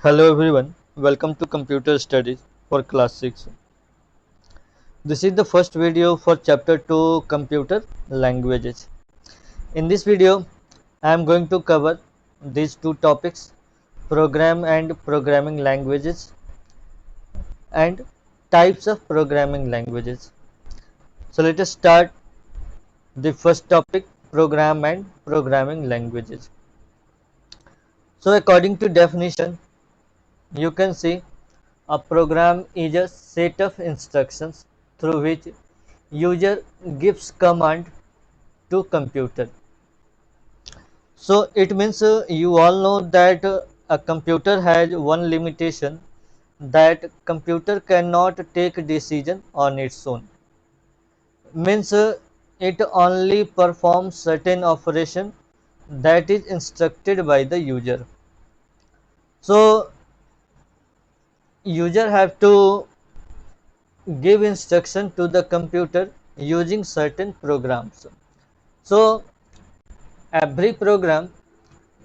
Hello everyone, welcome to Computer Studies for Class 6. This is the first video for Chapter 2 Computer Languages. In this video, I am going to cover these two topics, program and programming languages and types of programming languages. So let us start the first topic, program and programming languages. So according to definition, you can see a program is a set of instructions through which user gives command to computer. So it means you all know that a computer has one limitation, that computer cannot take decision on its own. Means it only performs certain operation that is instructed by the user. So user have to give instruction to the computer using certain programs. So every program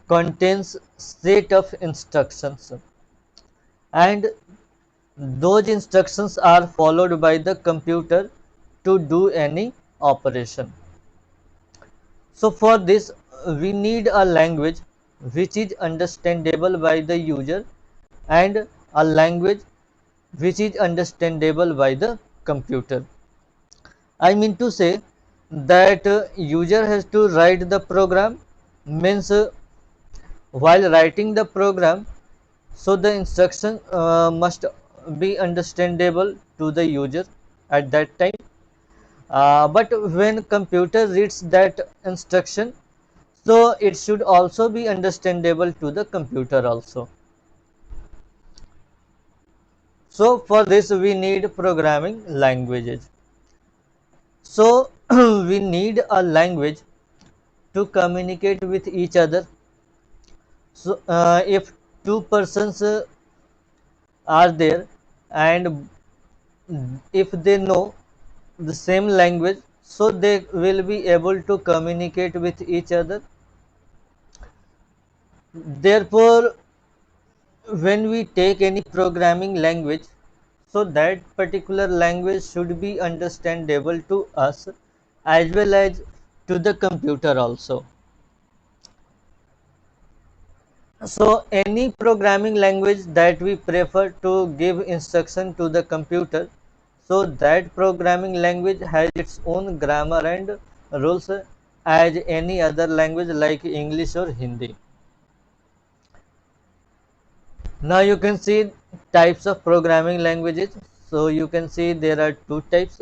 contains set of instructions, and those instructions are followed by the computer to do any operation. So for this we need a language which is understandable by the user and a language which is understandable by the computer. I mean to say that user has to write the program, means while writing the program, so the instruction must be understandable to the user at that time. But when computer reads that instruction, so it should also be understandable to the computer also. So for this we need programming languages. So we need a language to communicate with each other. So if two persons are there, and if they know the same language, so they will be able to communicate with each other. Therefore when we take any programming language, so that particular language should be understandable to us as well as to the computer also. So any programming language that we prefer to give instruction to the computer, so that programming language has its own grammar and rules as any other language like English or Hindi. Now you can see types of programming languages. So you can see there are two types,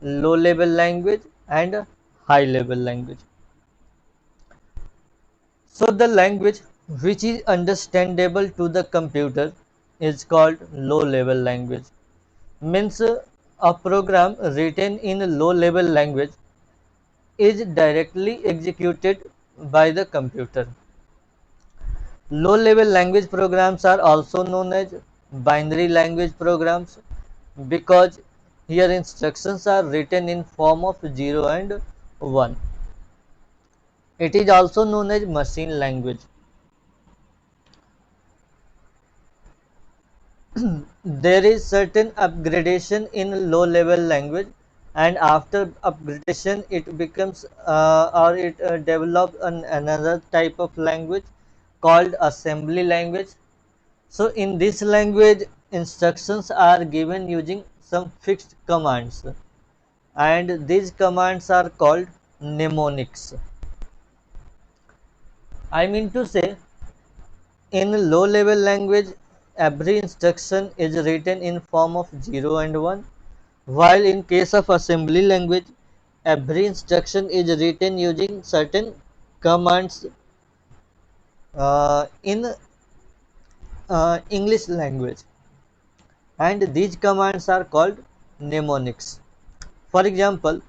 low level language and high level language. So the language which is understandable to the computer is called low level language. Means a program written in low level language is directly executed by the computer. Low level language programs are also known as binary language programs because here instructions are written in form of 0 and 1. It is also known as machine language. There is certain upgradation in low level language, and after upgradation it becomes or it develops another type of language called assembly language. So in this language instructions are given using some fixed commands, and these commands are called mnemonics. I mean to say, in low level language every instruction is written in form of 0 and 1, while in case of assembly language every instruction is written using certain commands in English language, and these commands are called mnemonics. For example,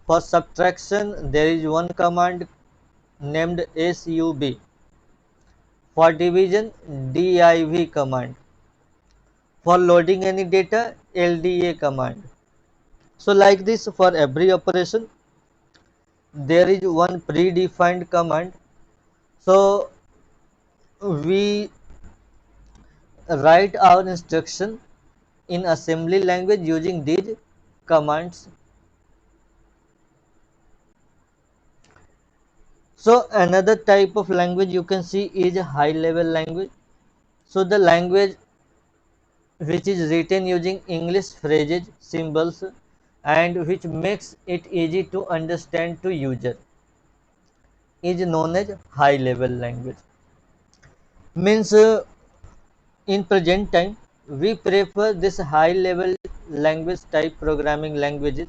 for subtraction there is one command named SUB, for division DIV command, for loading any data LDA command. So like this, for every operation there is one predefined command. So we write our instruction in assembly language using these commands. So another type of language you can see is high level language. So the language which is written using English phrases, symbols, and which makes it easy to understand to user is known as high level language. Means in present time we prefer this high level language type programming languages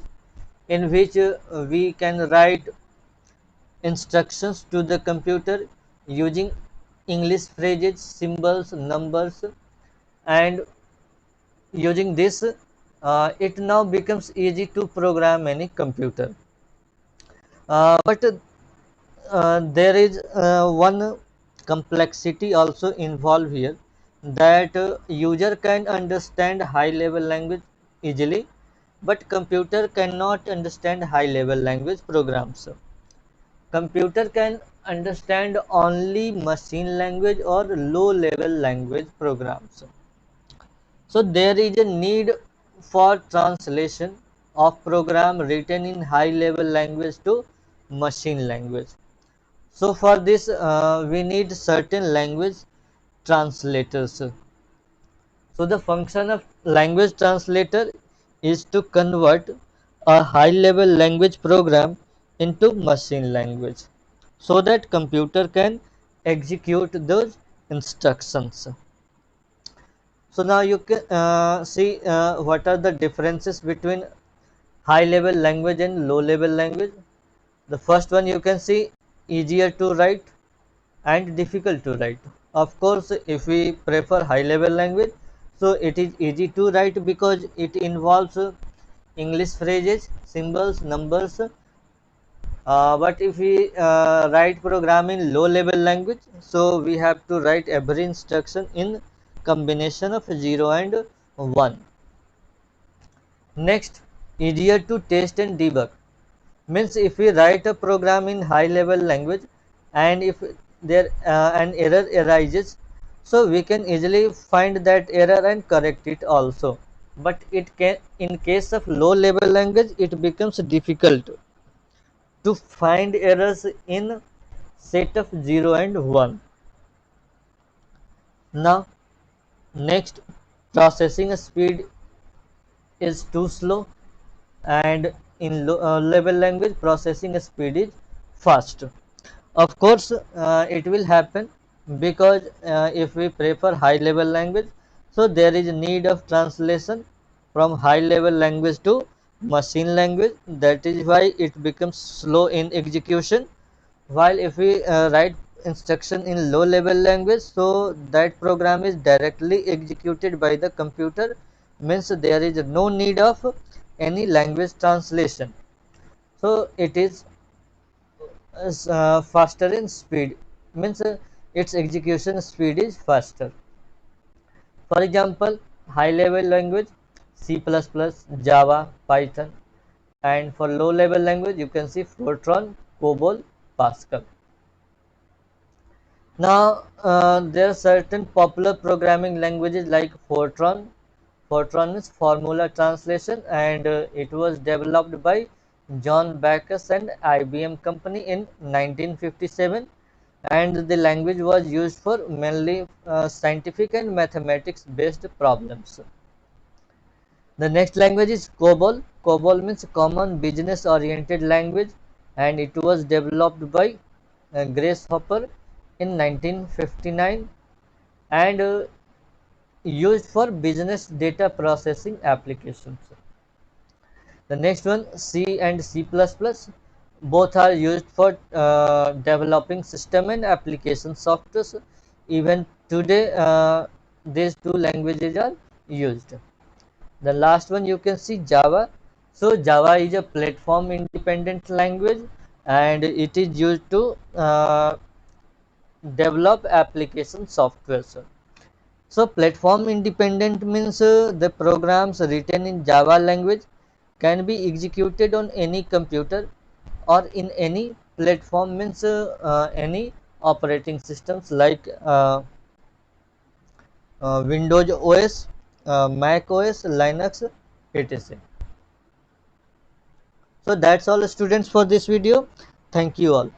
in which we can write instructions to the computer using English phrases, symbols, numbers, and using this it now becomes easy to program any computer. But there is one complexity also involved here, that user can understand high level language easily, but computer cannot understand high level language programs. Computer can understand only machine language or low level language programs. So there is a need for translation of program written in high level language to machine language. So for this we need certain language translators. So the function of language translator is to convert a high level language program into machine language so that computer can execute those instructions. So now you can see what are the differences between high level language and low level language. The first one you can see easier to write and difficult to write. Of course, if we prefer high level language, so it is easy to write because it involves English phrases, symbols, numbers. But if we write program in low level language, so we have to write every instruction in combination of 0 and 1. Next, easier to test and debug. Means if we write a program in high level language and if there an error arises, so we can easily find that error and correct it also. But it can, in case of low level language, it becomes difficult to find errors in set of 0 and 1. Now next, processing speed is too slow, and in low level language processing speed is fast. Of course, it will happen because if we prefer high level language, so there is need of translation from high level language to machine language. That is why it becomes slow in execution. While if we write instruction in low level language, so that program is directly executed by the computer, means there is no need of any language translation. So it is faster in speed, means its execution speed is faster. For example, high level language C++, Java, Python, and for low level language you can see Fortran, COBOL, Pascal. Now there are certain popular programming languages like Fortran. Fortran is formula translation, and it was developed by John Backus and IBM company in 1957, and the language was used for mainly scientific and mathematics based problems. The next language is COBOL. COBOL means Common Business Oriented Language, and it was developed by Grace Hopper in 1959, and used for business data processing applications. The next one, C and C++, both are used for developing system and application software. Even today, these two languages are used. The last one you can see Java. So Java is a platform independent language, and it is used to develop application software. So platform independent means the programs written in Java language can be executed on any computer or in any platform, means any operating systems like Windows OS, Mac OS, Linux, etc. So that's all students for this video. Thank you all.